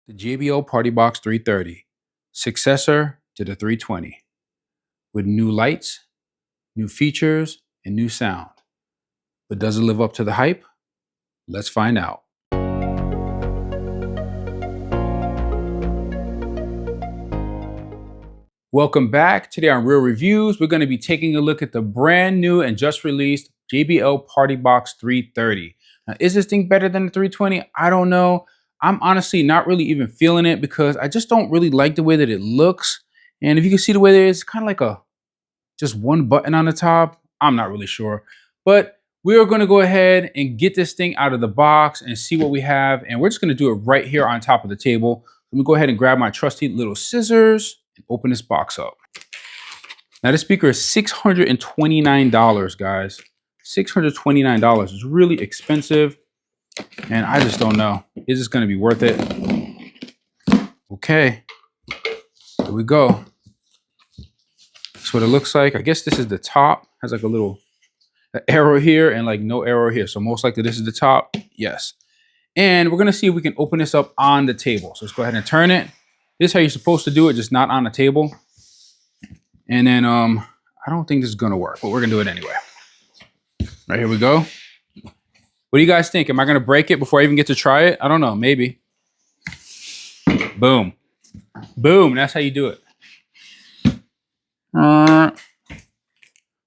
The JBL PartyBox 330, successor to the 320, with new lights, new features, and new sound. But does it live up to the hype? Let's find out. Welcome back. Today on Real Reviews, we're going to be taking a look at the brand new and just released JBL PartyBox 330. Now, is this thing better than the 320? I don't know. I'm honestly not really even feeling it because I just don't really like the way that it looks. And if you can see the way it is, it's kind of like just one button on the top. I'm not really sure. But we are going to go ahead and get this thing out of the box and see what we have. And we're just going to do it right here on top of the table. Let me go ahead and grab my trusty little scissors and open this box up. Now this speaker is $629, guys. $629 is really expensive. And I just don't know. Is this going to be worth it? Okay. Here we go. That's what it looks like. I guess this is the top. Has like a little arrow here and like no arrow here. So most likely this is the top. Yes. And we're going to see if we can open this up on the table. So let's go ahead and turn it. This is how you're supposed to do it, just not on the table. And then I don't think this is going to work, but we're going to do it anyway. Right, here we go. What do you guys think? Am I going to break it before I even get to try it? I don't know. Maybe. Boom. Boom. That's how you do it.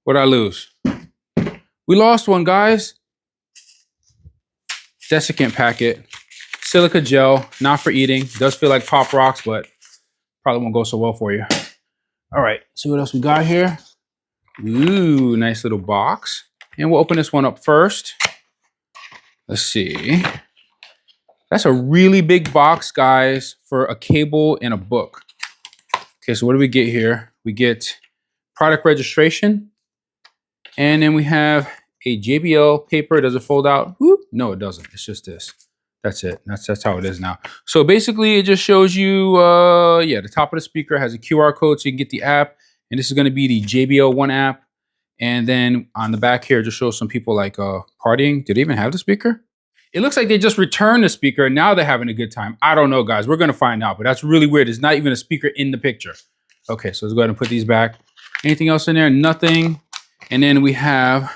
What'd I lose? We lost one, guys. Desiccant packet. Silica gel. Not for eating. Does feel like Pop Rocks, but probably won't go so well for you. All right. See what else we got here. Ooh, nice little box. And we'll open this one up first. Let's see. That's a really big box, guys, for a cable and a book. Okay, so what do we get here? We get product registration. And then we have a JBL paper. Does it fold out? Whoop. No, it doesn't. It's just this. That's it. That's how it is now. So basically, it just shows you, the top of the speaker has a QR code so you can get the app. And this is going to be the JBL One App. And then on the back here, it just shows some people like partying. Do they even have the speaker? It looks like they just returned the speaker and now they're having a good time. I don't know, guys. We're going to find out, but that's really weird. There's not even a speaker in the picture. Okay, so let's go ahead and put these back. Anything else in there? Nothing. And then we have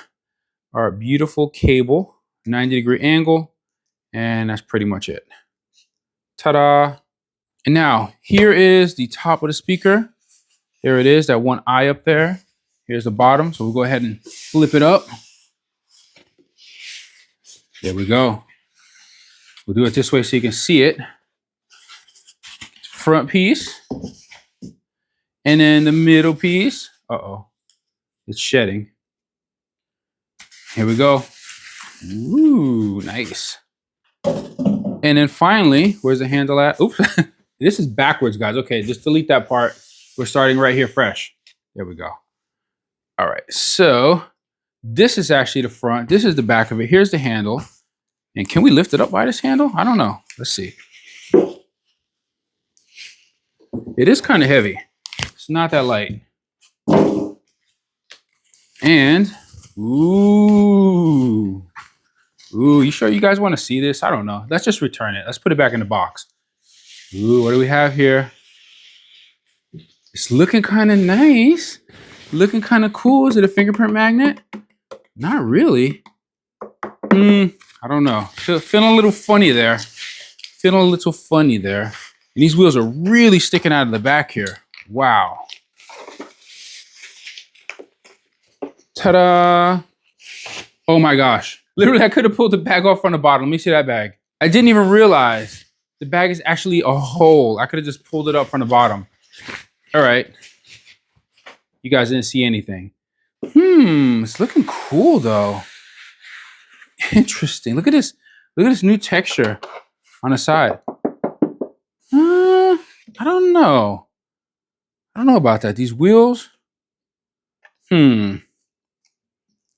our beautiful cable, 90-degree angle, and that's pretty much it. Ta-da! And now, here is the top of the speaker. There it is, that one eye up there. Here's the bottom, so we'll go ahead and flip it up. There we go. We'll do it this way so you can see it. Front piece. And then the middle piece. Uh-oh. It's shedding. Here we go. Ooh, nice. And then finally, where's the handle at? Oops. This is backwards, guys. Okay, just delete that part. We're starting right here fresh. There we go. All right, so this is actually the front. This is the back of it. Here's the handle. And can we lift it up by this handle? I don't know. Let's see. It is kind of heavy. It's not that light. And, ooh, you sure you guys want to see this? I don't know. Let's just return it. Let's put it back in the box. Ooh, what do we have here? It's looking kind of nice. Looking kind of cool. Is it a fingerprint magnet? Not really. I don't know. Feeling a little funny there. Feeling a little funny there. And these wheels are really sticking out of the back here. Wow. Ta-da. Oh my gosh. Literally, I could have pulled the bag off from the bottom. Let me see that bag. I didn't even realize the bag is actually a hole. I could have just pulled it up from the bottom. All right. You guys didn't see anything. It's looking cool though. Interesting. Look at this. Look at this new texture on the side. I don't know. I don't know about that. These wheels. They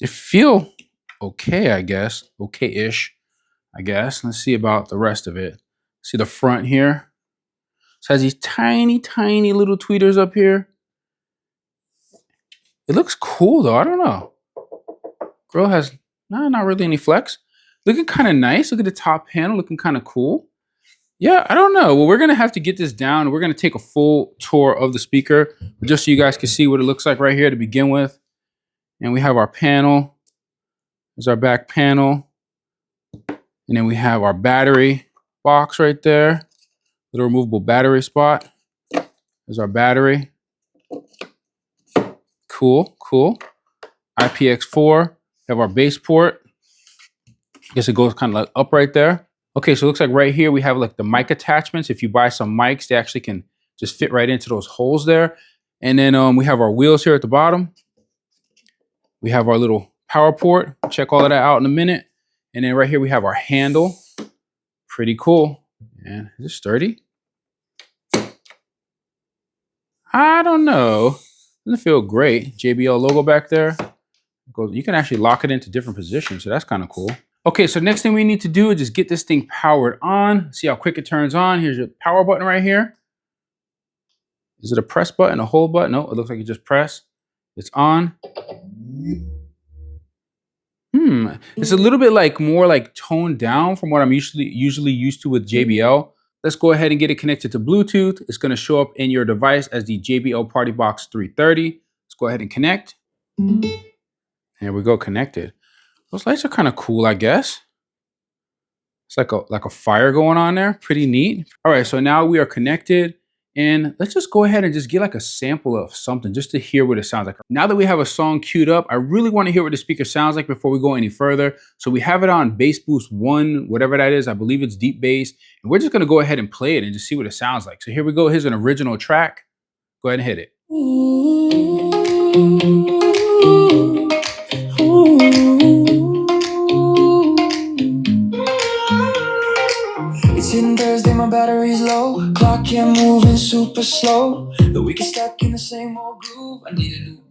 feel okay, I guess. Okay-ish, I guess. Let's see about the rest of it. See the front here. It has these tiny, tiny little tweeters up here. It looks cool though. I don't know. Grill has not really any flex. Looking kind of nice. Look at the top panel. Looking kind of cool. Yeah, I don't know. Well, we're gonna have to get this down. We're gonna take a full tour of the speaker just so you guys can see what it looks like right here to begin with. And we have our panel. There's our back panel. And then we have our battery box right there. Little removable battery spot. There's our battery. Cool, cool. IPX4. We have our base port. I guess it goes kind of like up right there. Okay, so it looks like right here we have like the mic attachments. If you buy some mics, they actually can just fit right into those holes there. And then we have our wheels here at the bottom. We have our little power port. Check all of that out in a minute. And then right here we have our handle. Pretty cool. And is it sturdy? I don't know. Doesn't feel great. JBL logo back there. You can actually lock it into different positions, so that's kind of cool. Okay, so next thing we need to do is just get this thing powered on. See how quick it turns on. Here's your power button right here. Is it a press button, a hold button? No, it looks like you just press. It's on. It's a little bit like more like toned down from what I'm usually used to with JBL. Let's go ahead and get it connected to Bluetooth. It's going to show up in your device as the JBL PartyBox 330. Let's go ahead and connect. There we go, connected. Those lights are kind of cool, I guess. It's like a fire going on there. Pretty neat. All right, so now we are connected. And let's just go ahead and just get like a sample of something just to hear what it sounds like. Now that we have a song queued up, I really want to hear what the speaker sounds like before we go any further. So we have it on bass boost 1, whatever that is. I believe it's deep bass. And we're just going to go ahead and play it and just see what it sounds like. So here we go. Here's an original track. Go ahead and hit it. It's hitting Thursday, my battery's low. Clock can't moving super slow. The week is stuck in the same old groove. I need a new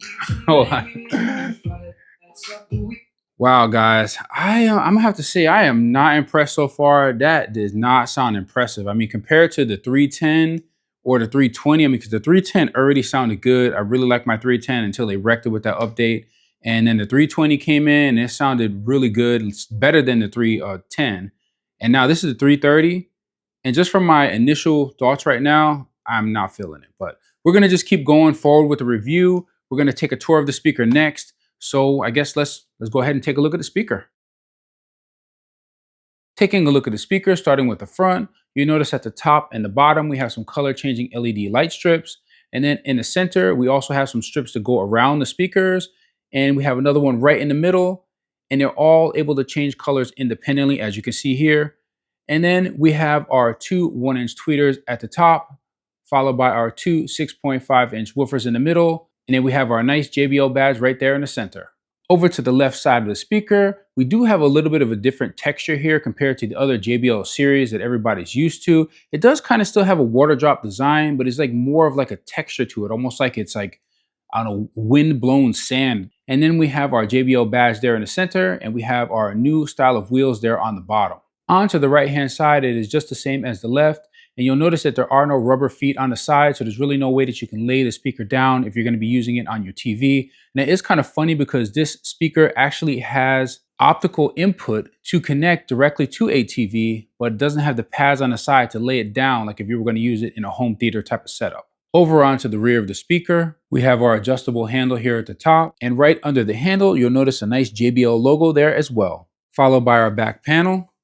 beat. Wow, guys, I'm gonna have to say I am not impressed so far. That does not sound impressive. I mean, compared to the 310 or the 320, I mean, because the 310 already sounded good. I really like my 310 until they wrecked it with that update. And then the 320 came in and it sounded really good. It's better than the 310. And now this is the 330. And just from my initial thoughts right now, I'm not feeling it. But we're going to just keep going forward with the review. We're going to take a tour of the speaker next. So I guess let's go ahead and take a look at the speaker. Taking a look at the speaker, starting with the front, you notice at the top and the bottom, we have some color changing LED light strips. And then in the center, we also have some strips to go around the speakers. And we have another one right in the middle. And they're all able to change colors independently, as you can see here. And then we have our two 1-inch tweeters at the top, followed by our two 6.5-inch woofers in the middle. And then we have our nice JBL badge right there in the center. Over to the left side of the speaker, we do have a little bit of a different texture here compared to the other JBL series that everybody's used to. It does kind of still have a water drop design, but it's like more of like a texture to it, almost like it's like, I don't know, wind-blown sand. And then we have our JBL badge there in the center, and we have our new style of wheels there on the bottom. On to the right-hand side, it is just the same as the left. And you'll notice that there are no rubber feet on the side, so there's really no way that you can lay the speaker down if you're going to be using it on your TV. And it is kind of funny because this speaker actually has optical input to connect directly to a TV, but it doesn't have the pads on the side to lay it down like if you were going to use it in a home theater type of setup. Over onto the rear of the speaker, we have our adjustable handle here at the top. And right under the handle, you'll notice a nice JBL logo there as well. Followed by our back panel.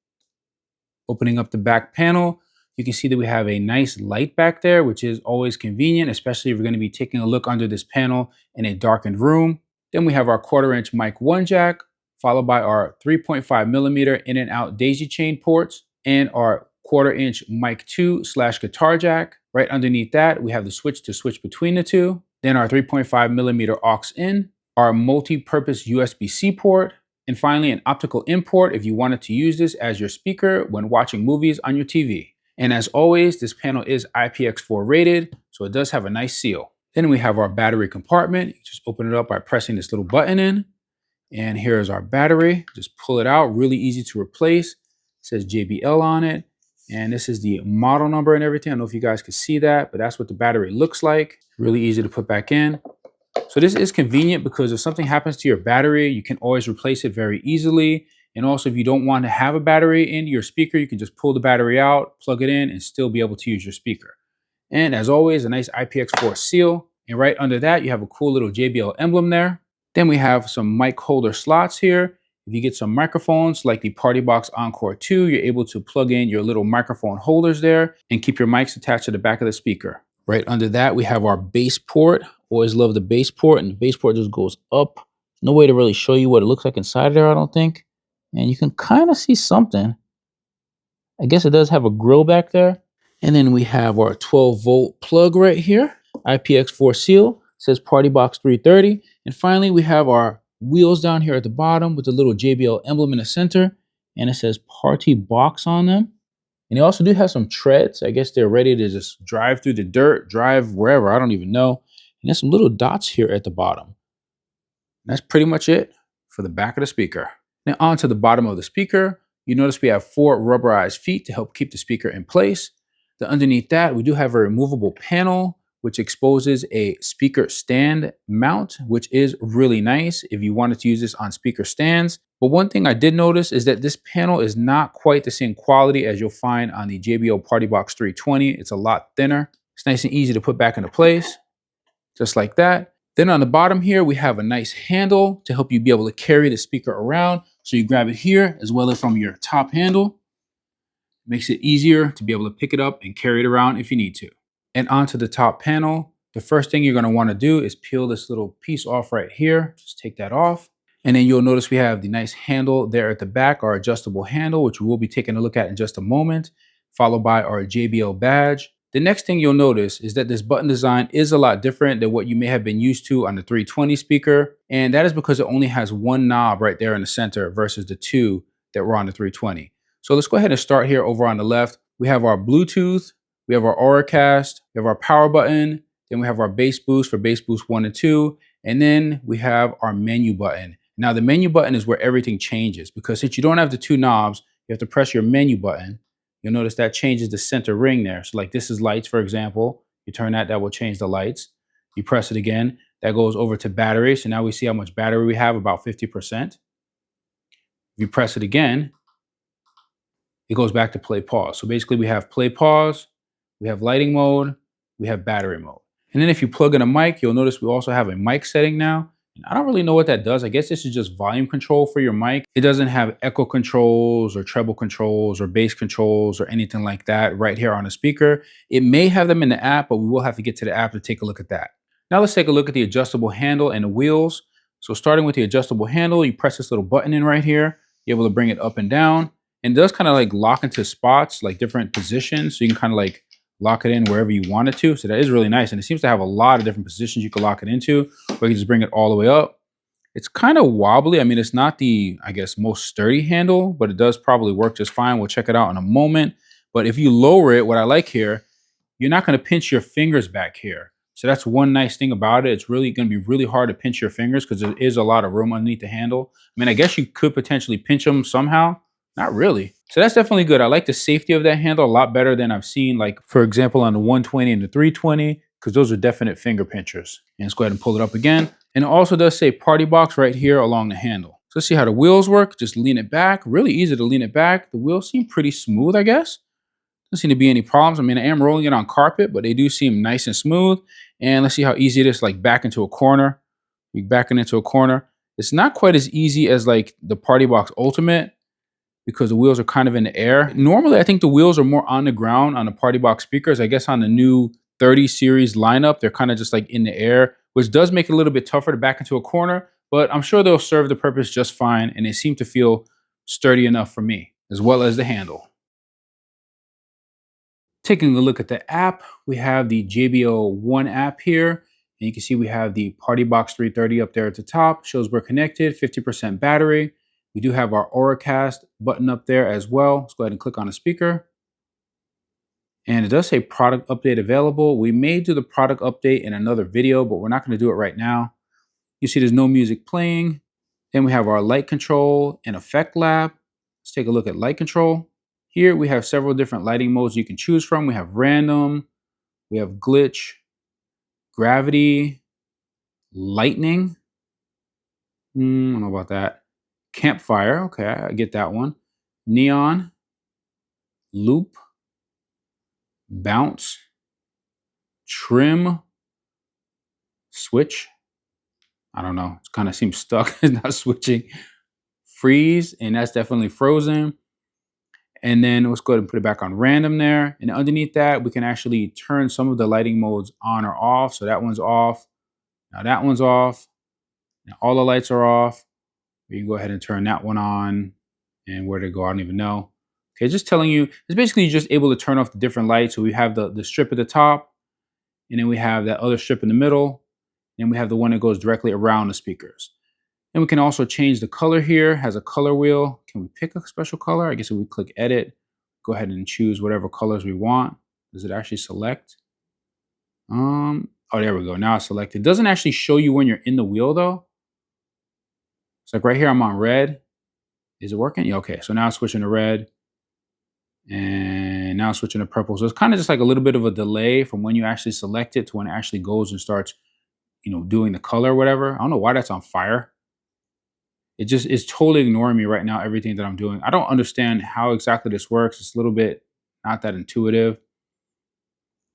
Opening up the back panel, you can see that we have a nice light back there, which is always convenient, especially if you're going to be taking a look under this panel in a darkened room. Then we have our 1/4-inch mic 1 jack, followed by our 3.5mm in and out daisy chain ports, and our 1/4-inch mic 2/guitar jack. Right underneath that, we have the switch to switch between the two. Then our 3.5mm aux in, our multi-purpose USB-C port, and finally an optical import if you wanted to use this as your speaker when watching movies on your TV. And as always, this panel is IPX4 rated, so it does have a nice seal. Then we have our battery compartment. You just open it up by pressing this little button in. And here's our battery. Just pull it out, really easy to replace. It says JBL on it. And this is the model number and everything. I don't know if you guys can see that, but that's what the battery looks like. Really easy to put back in. So this is convenient because if something happens to your battery, you can always replace it very easily. And also, if you don't want to have a battery in your speaker, you can just pull the battery out, plug it in, and still be able to use your speaker. And as always, a nice IPX4 seal. And right under that, you have a cool little JBL emblem there. Then we have some mic holder slots here. If you get some microphones like the PartyBox Encore 2, you're able to plug in your little microphone holders there and keep your mics attached to the back of the speaker. Right under that, we have our bass port. Always love the bass port, and the bass port just goes up. No way to really show you what it looks like inside there, I don't think. And you can kind of see something. I guess it does have a grill back there. And then we have our 12-volt plug right here. IPX4 seal. It says PartyBox 330. And finally, we have our wheels down here at the bottom with the little JBL emblem in the center. And it says PartyBox on them. And they also do have some treads. I guess they're ready to just drive through the dirt, drive wherever. I don't even know. And there's some little dots here at the bottom. That's pretty much it for the back of the speaker. Now onto the bottom of the speaker. You notice we have 4 rubberized feet to help keep the speaker in place. Then underneath that, we do have a removable panel, which exposes a speaker stand mount, which is really nice if you wanted to use this on speaker stands. But one thing I did notice is that this panel is not quite the same quality as you'll find on the JBL PartyBox 320. It's a lot thinner. It's nice and easy to put back into place, just like that. Then on the bottom here, we have a nice handle to help you be able to carry the speaker around. So you grab it here as well as from your top handle. Makes it easier to be able to pick it up and carry it around if you need to. And onto the top panel, the first thing you're going to want to do is peel this little piece off right here. Just take that off. And then you'll notice we have the nice handle there at the back, our adjustable handle, which we'll be taking a look at in just a moment, followed by our JBL badge. The next thing you'll notice is that this button design is a lot different than what you may have been used to on the 320 speaker. And that is because it only has one knob right there in the center versus the 2 that were on the 320. So let's go ahead and start here over on the left. We have our Bluetooth, we have our Auracast, we have our power button, then we have our bass boost for bass boost 1 and 2, and then we have our menu button. Now the menu button is where everything changes, because since you don't have the 2 knobs, you have to press your menu button. You'll notice that changes the center ring there. So like this is lights, for example. You turn that, that will change the lights. You press it again, that goes over to battery. So now we see how much battery we have, about 50%. If you press it again, it goes back to play pause. So basically we have play pause, we have lighting mode, we have battery mode. And then if you plug in a mic, you'll notice we also have a mic setting now. And I don't really know what that does. I guess this is just volume control for your mic. It doesn't have echo controls or treble controls or bass controls or anything like that right here on the speaker. It may have them in the app, but we will have to get to the app to take a look at that. Now let's take a look at the adjustable handle and the wheels. So starting with the adjustable handle, you press this little button in right here. You're able to bring it up and down. And it does kind of like lock into spots, like different positions. So you can kind of like lock it in wherever you want it to. So that is really nice. And it seems to have a lot of different positions you can lock it into, or you can just bring it all the way up. It's kind of wobbly. I mean, it's not the, I guess, most sturdy handle, but it does probably work just fine. We'll check it out in a moment. But if you lower it, what I like here, you're not going to pinch your fingers back here. So that's one nice thing about it. It's really going to be really hard to pinch your fingers because there is a lot of room underneath the handle. I mean, I guess you could potentially pinch them somehow. Not really. So that's definitely good. I like the safety of that handle a lot better than I've seen, like, for example, on the 120 and the 320, because those are definite finger pinchers. And let's go ahead and pull it up again. And it also does say PartyBox right here along the handle. So let's see how the wheels work. Just lean it back. Really easy to lean it back. The wheels seem pretty smooth, I guess. Doesn't seem to be any problems. I mean, I am rolling it on carpet, but they do seem nice and smooth. And let's see how easy it is to like back into a corner. You back it into a corner. It's not quite as easy as like the PartyBox Ultimate, because the wheels are kind of in the air. Normally, I think the wheels are more on the ground on the PartyBox speakers. I guess on the new 30 series lineup, they're kind of just like in the air, which does make it a little bit tougher to back into a corner, but I'm sure they'll serve the purpose just fine, and they seem to feel sturdy enough for me, as well as the handle. Taking a look at the app, we have the JBL One app here. And you can see we have the PartyBox 330 up there at the top. Shows we're connected, 50% battery. We do have our Auracast button up there as well. Let's go ahead and click on a speaker. And it does say product update available. We may do the product update in another video, but we're not going to do it right now. You see there's no music playing. Then we have our light control and effect lab. Let's take a look at light control. Here we have several different lighting modes you can choose from. We have random, we have glitch, gravity, lightning. I don't know about that. Campfire, okay, I get that one. Neon, loop, bounce, trim, switch. I don't know. It kind of seems stuck. It's not switching. Freeze, and that's definitely frozen. And then let's go ahead and put it back on random there. And underneath that, we can actually turn some of the lighting modes on or off. So that one's off. Now that one's off. Now all the lights are off. You can go ahead and turn that one on. And where to go, I don't even know. Okay, just telling you, it's basically just able to turn off the different lights. So we have the strip at the top, and then we have that other strip in the middle, and we have the one that goes directly around the speakers. And we can also change the color here, has a color wheel. Can we pick a special color? I guess if we click edit, go ahead and choose whatever colors we want. Does it actually select? Oh, there we go. Now it's selected. It doesn't actually show you when you're in the wheel though. It's like right here, I'm on red. Is it working? Yeah, okay, so now it's switching to red. And now it's switching to purple. So it's kind of just like a little bit of a delay from when you actually select it to when it actually goes and starts, doing the color or whatever. I don't know why that's on fire. It just is totally ignoring me right now, everything that I'm doing. I don't understand how exactly this works. It's a little bit not that intuitive.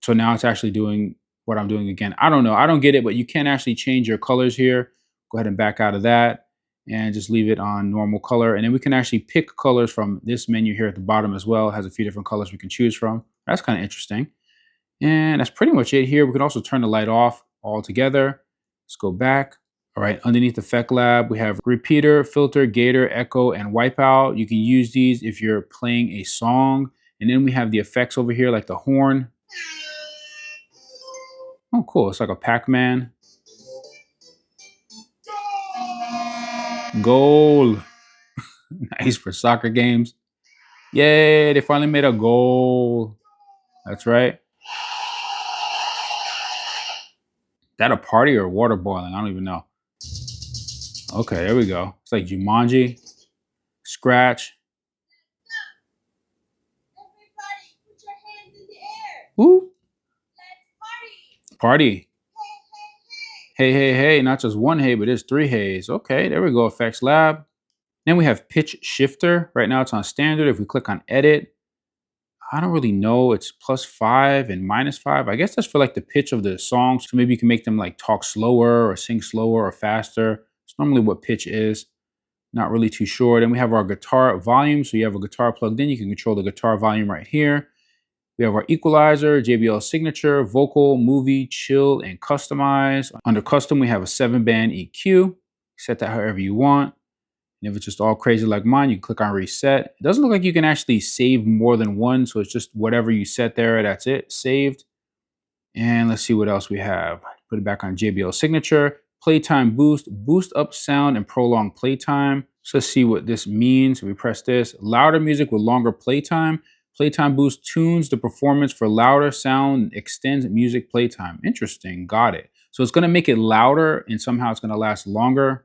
So now it's actually doing what I'm doing again. I don't know. I don't get it, but you can actually change your colors here. Go ahead and back out of that and just leave it on normal color. And then we can actually pick colors from this menu here at the bottom as well. It has a few different colors we can choose from. That's kind of interesting. And that's pretty much it here. We can also turn the light off altogether. Let's go back. All right, underneath Effect Lab, we have repeater, filter, gator, echo, and wipeout. You can use these if you're playing a song. And then we have the effects over here, like the horn. Oh, cool. It's like a Pac-Man. Goal. Nice for soccer games. Yay, they finally made a goal. That's right. That a party or water boiling? I don't even know. Okay, there we go. It's like Jumanji. Scratch. Everybody, put your hands in the air. Woo. Let's party. Party. Hey, hey, hey. Hey, hey, hey. Not just one hey, but it's three hays. Okay, there we go. Effects Lab. Then we have pitch shifter. Right now it's on standard. If we click on edit, I don't really know. It's +5 and -5. I guess that's for like the pitch of the song. So maybe you can make them like talk slower or sing slower or faster. It's normally what pitch is. Not really too sure. Then we have our guitar volume. So you have a guitar plugged in. You can control the guitar volume right here. We have our equalizer, JBL signature, vocal, movie, chill, and customize. Under custom, we have a 7-band EQ. Set that however you want. And if it's just all crazy like mine, you click on reset. It doesn't look like you can actually save more than one. So it's just whatever you set there, that's it, saved. And let's see what else we have. Put it back on JBL signature. Playtime boost, boost up sound and prolong playtime. So let's see what this means. We press this. Louder music with longer playtime. Playtime boost tunes the performance for louder sound and extends music playtime. Interesting, got it. So it's gonna make it louder and somehow it's gonna last longer.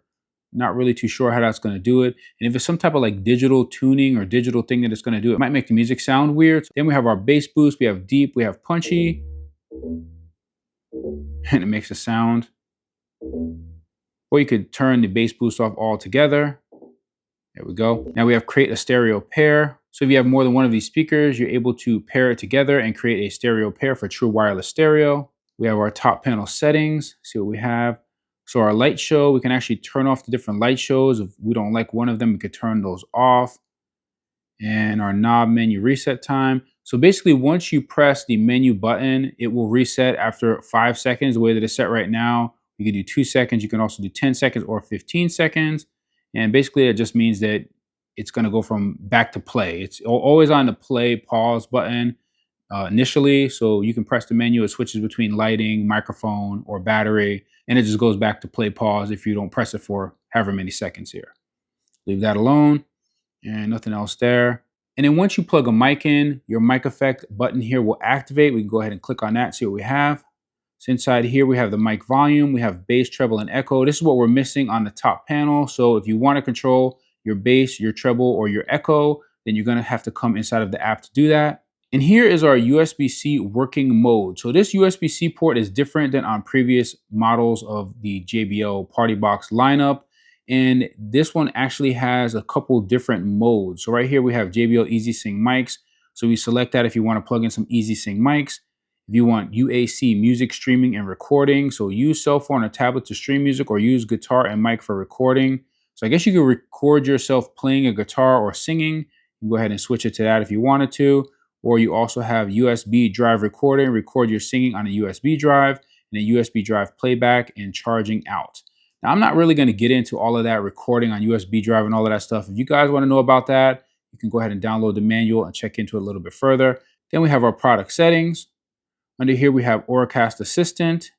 Not really too sure how that's gonna do it. And if it's some type of like digital tuning or digital thing that it's gonna do, it might make the music sound weird. Then we have our bass boost, we have deep, we have punchy. And it makes a sound. Or you could turn the bass boost off altogether. There we go. Now we have create a stereo pair. So if you have more than one of these speakers, you're able to pair it together and create a stereo pair for true wireless stereo. We have our top panel settings. See what we have. So our light show, we can actually turn off the different light shows. If we don't like one of them, we could turn those off. And our knob menu reset time. So basically, once you press the menu button, it will reset after 5 seconds, the way that it's set right now. You can do 2 seconds. You can also do 10 seconds or 15 seconds. And basically, it just means that it's going to go from back to play. It's always on the play pause button initially. So you can press the menu. It switches between lighting, microphone, or battery. And it just goes back to play pause if you don't press it for however many seconds here. Leave that alone. And nothing else there. And then once you plug a mic in, your mic effect button here will activate. We can go ahead and click on that, see what we have. So inside here, we have the mic volume, we have bass, treble, and echo. This is what we're missing on the top panel. So if you want to control your bass, your treble, or your echo, then you're going to have to come inside of the app to do that. And here is our USB-C working mode. So this USB-C port is different than on previous models of the JBL PartyBox lineup. And this one actually has a couple different modes. So right here we have JBL Easy Sync mics. So we select that if you want to plug in some Easy Sync mics. If you want UAC music streaming and recording, so use cell phone or tablet to stream music, or use guitar and mic for recording. So I guess you could record yourself playing a guitar or singing. You can go ahead and switch it to that if you wanted to. Or you also have USB drive recording, record your singing on a USB drive, and a USB drive playback and charging out. Now, I'm not really going to get into all of that recording on USB drive and all of that stuff. If you guys want to know about that, you can go ahead and download the manual and check into it a little bit further. Then we have our product settings. Under here, we have Auracast Assistant.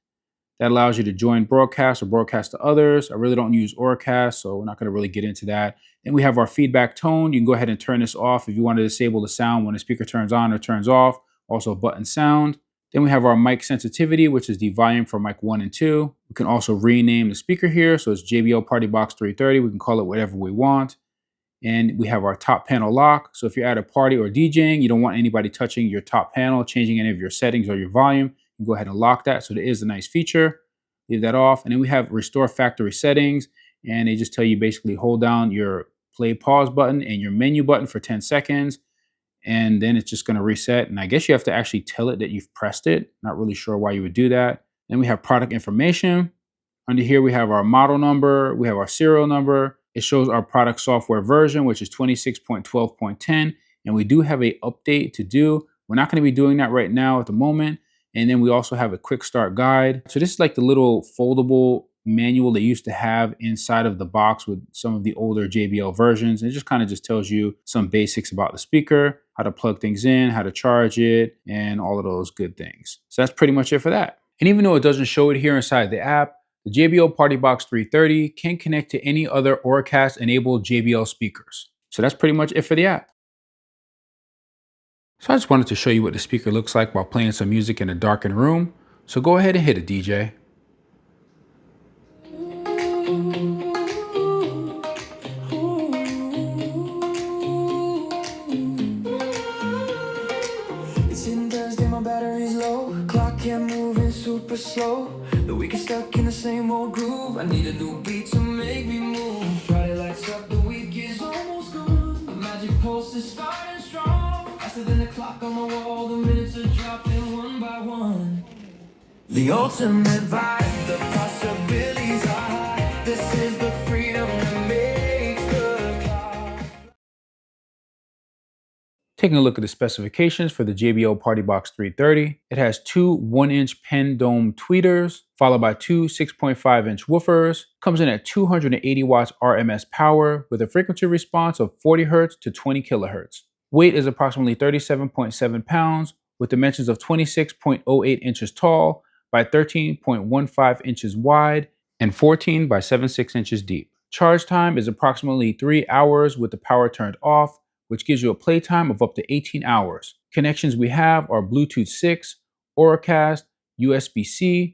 That allows you to join broadcast or broadcast to others. I really don't use Auracast, so we're not going to really get into that. Then we have our feedback tone. You can go ahead and turn this off if you want to disable the sound when the speaker turns on or turns off. Also button sound. Then we have our mic sensitivity, which is the volume for mic 1 and 2. We can also rename the speaker here. So it's JBL PartyBox 330. We can call it whatever we want. And we have our top panel lock. So if you're at a party or DJing, you don't want anybody touching your top panel, changing any of your settings or your volume, you can go ahead and lock that. So that is a nice feature. Leave that off. And then we have restore factory settings. And they just tell you basically hold down your play pause button and your menu button for 10 seconds. And then it's just going to reset. And I guess you have to actually tell it that you've pressed it. Not really sure why you would do that. Then we have product information. Under here, we have our model number. We have our serial number. It shows our product software version, which is 26.12.10. And we do have an update to do. We're not going to be doing that right now at the moment. And then we also have a quick start guide. So this is like the little foldable manual they used to have inside of the box with some of the older JBL versions. It just kind of just tells you some basics about the speaker, how to plug things in, how to charge it, and all of those good things. So that's pretty much it for that. And even though it doesn't show it here inside the app, the JBL PartyBox 330 can connect to any other Auracast-enabled JBL speakers. So that's pretty much it for the app. So I just wanted to show you what the speaker looks like while playing some music in a darkened room. So go ahead and hit it, DJ. It's in Thursday, my battery's low. Clock can't move, it's super slow. The week is stuck in the same old groove. I need a new beat to make me move. Friday lights up, the week is almost gone. The magic pulse is starting strong. Faster than the clock on the wall, the minutes are dropping one by one. The ultimate vibe, the possibilities are high. This is the freedom that makes the clock. Taking a look at the specifications for the JBL PartyBox 330, it has two 1-inch pen dome tweeters, followed by two 6.5-inch woofers. Comes in at 280 watts RMS power with a frequency response of 40 Hz to 20 kHz. Weight is approximately 37.7 pounds with dimensions of 26.08 inches tall by 13.15 inches wide and 14 by 76 inches deep. Charge time is approximately 3 hours with the power turned off, which gives you a playtime of up to 18 hours. Connections we have are Bluetooth 6, Auracast, USB-C,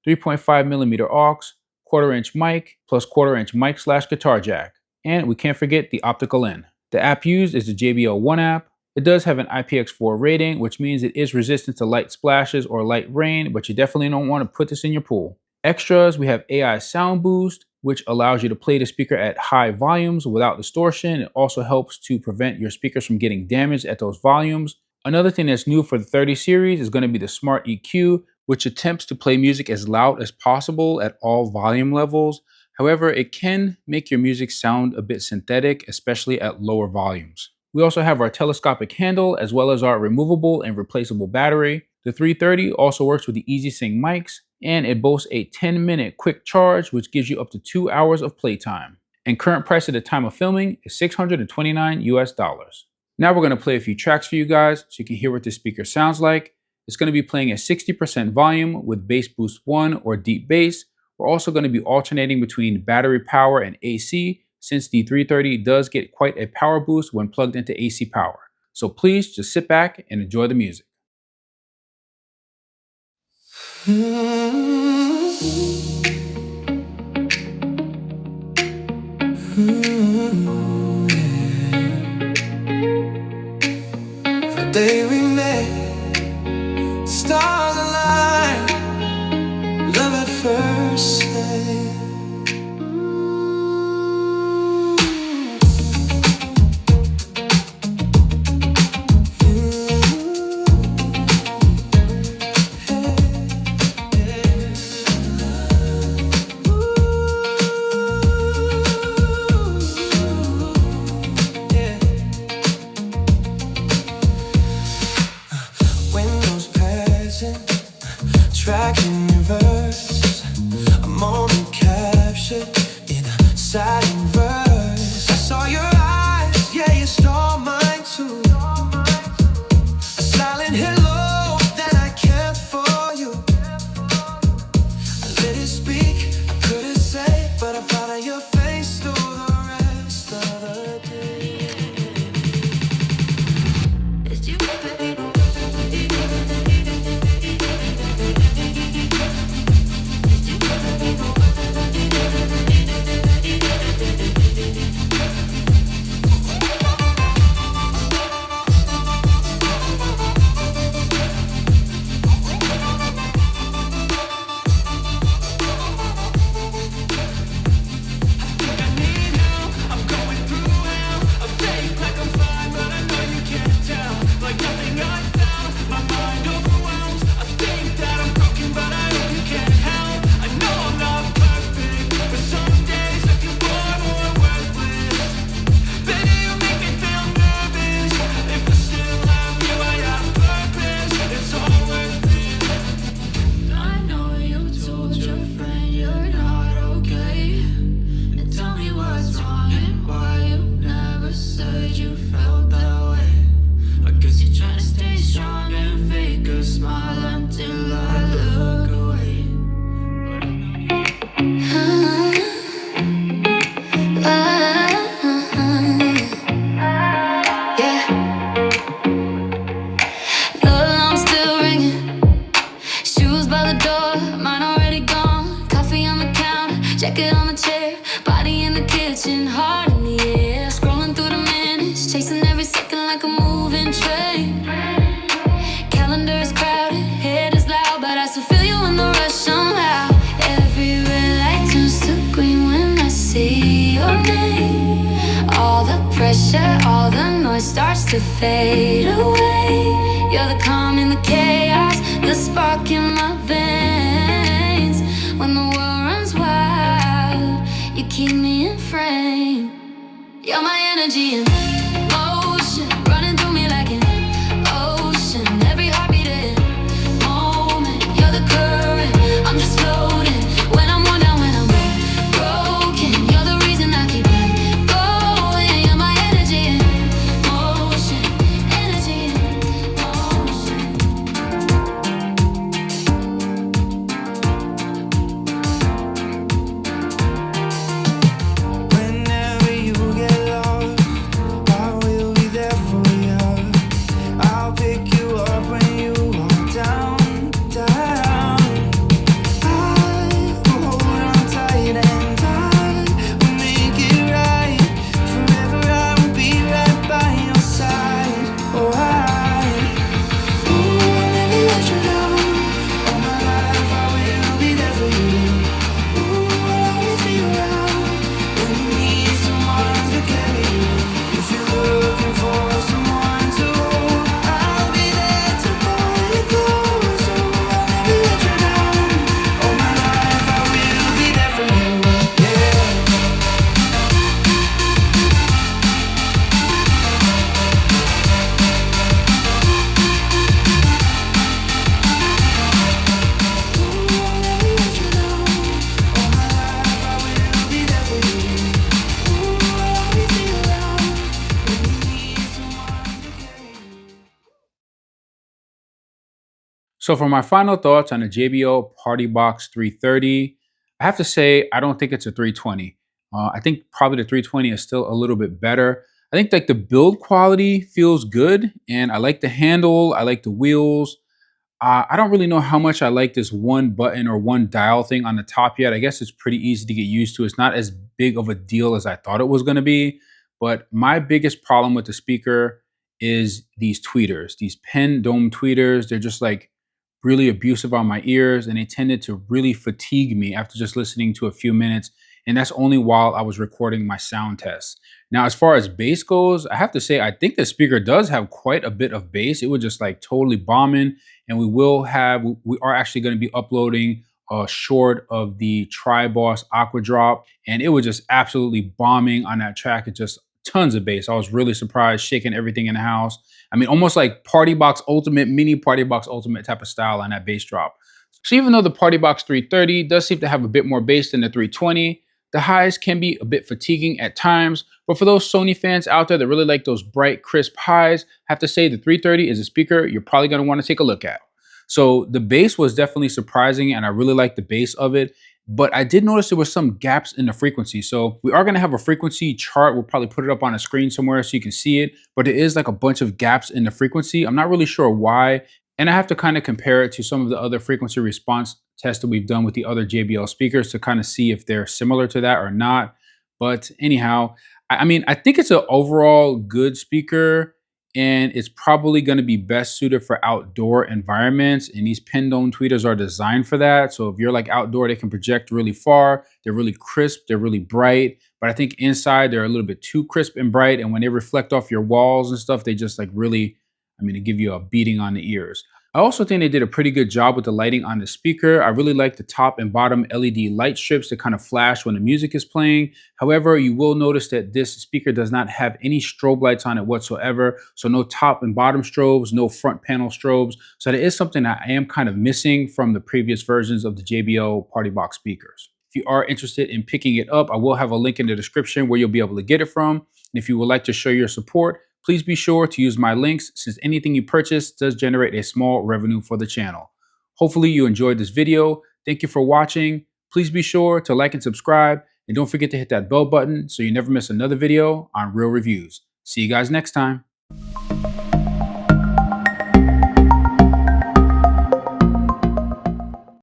3.5mm aux, 1/4-inch mic, plus 1/4-inch mic/guitar jack. And we can't forget the optical in. The app used is the JBL One App. It does have an IPX4 rating, which means it is resistant to light splashes or light rain, but you definitely don't want to put this in your pool. Extras, we have AI Sound Boost, which allows you to play the speaker at high volumes without distortion. It also helps to prevent your speakers from getting damaged at those volumes. Another thing that's new for the 30 series is going to be the Smart EQ, which attempts to play music as loud as possible at all volume levels. However, it can make your music sound a bit synthetic, especially at lower volumes. We also have our telescopic handle as well as our removable and replaceable battery. The 330 also works with the EasySync mics, and it boasts a 10-minute quick charge, which gives you up to 2 hours of playtime. And current price at the time of filming is $629 US. Now we're going to play a few tracks for you guys so you can hear what this speaker sounds like. It's going to be playing at 60% volume with Bass Boost 1 or Deep Bass. We're also going to be alternating between battery power and AC, since the 330 does get quite a power boost when plugged into AC power. So please just sit back and enjoy the music. The day we met, stars aligned, love at first sight. dancing, track in reverse, a moment captured in a silent verse. I saw your eyes, yeah, you saw mine too. A silent hello that I kept for you. I let it speak, I couldn't say, but I followed your face through the rest of the day. Did you fade away? All the noise starts to fade away. You're the calm in the chaos, the spark in my veins. When the world runs wild, you keep me in frame. You're my energy in motion, running through me like an ocean. Every heartbeat in moment. You're the current, I'm just floating. When I'm worn down, when I'm broken, you're the reason I keep going. You're my energy in motion, energy in motion. Whenever you get lost, I will be there for you. I'll pick you up when you walk down, down. I will hold on tight and I will make it right. Forever I will be right by your side. Oh, I'll never let you down. All my life I will be there for you. Ooh, I'll always be around when you need someone to carry you. If you're looking for someone to hold, I'll be there to pull you close. Oh, I'll never let you down. All my life I will be there for you. Yeah. So for my final thoughts on the JBL PartyBox 330, I have to say I don't think it's a 320. I think probably the 320 is still a little bit better. I think like the build quality feels good, and I like the handle. I like the wheels. I don't really know how much I like this one button or one dial thing on the top yet. I guess it's pretty easy to get used to. It's not as big of a deal as I thought it was going to be. But my biggest problem with the speaker is these tweeters, these pen dome tweeters. They're just like really abusive on my ears, and they tended to really fatigue me after just listening to a few minutes. And that's only while I was recording my sound tests. Now, as far as bass goes, I have to say, I think the speaker does have quite a bit of bass. It was just like totally bombing. And we are actually going to be uploading a short of the Tri-Boss Aqua Drop. And it was just absolutely bombing on that track. It just tons of bass. I was really surprised, shaking everything in the house. I mean, almost like Party Box Ultimate, mini Party Box Ultimate type of style on that bass drop. So even though the Party Box 330 does seem to have a bit more bass than the 320, the highs can be a bit fatiguing at times. But for those Sony fans out there that really like those bright, crisp highs, I have to say the 330 is a speaker you're probably going to want to take a look at. So the bass was definitely surprising, and I really like the bass of it. But I did notice there were some gaps in the frequency. So we are going to have a frequency chart. We'll probably put it up on a screen somewhere so you can see it. But there is like a bunch of gaps in the frequency. I'm not really sure why. And I have to kind of compare it to some of the other frequency response tests that we've done with the other JBL speakers to kind of see if they're similar to that or not. But anyhow, I mean, I think it's an overall good speaker, and it's probably going to be best suited for outdoor environments. And these pin dome tweeters are designed for that. So if you're like outdoor, they can project really far. They're really crisp. They're really bright. But I think inside they're a little bit too crisp and bright. And when they reflect off your walls and stuff, they just like really, I mean, they give you a beating on the ears. I also think they did a pretty good job with the lighting on the speaker. I really like the top and bottom LED light strips that kind of flash when the music is playing. However, you will notice that this speaker does not have any strobe lights on it whatsoever. So no top and bottom strobes, no front panel strobes. So that is something that I am kind of missing from the previous versions of the JBL PartyBox speakers. If you are interested in picking it up, I will have a link in the description where you'll be able to get it from. And if you would like to show your support, please be sure to use my links, since anything you purchase does generate a small revenue for the channel. Hopefully you enjoyed this video. Thank you for watching. Please be sure to like and subscribe, and don't forget to hit that bell button so you never miss another video on Real Reviews. See you guys next time.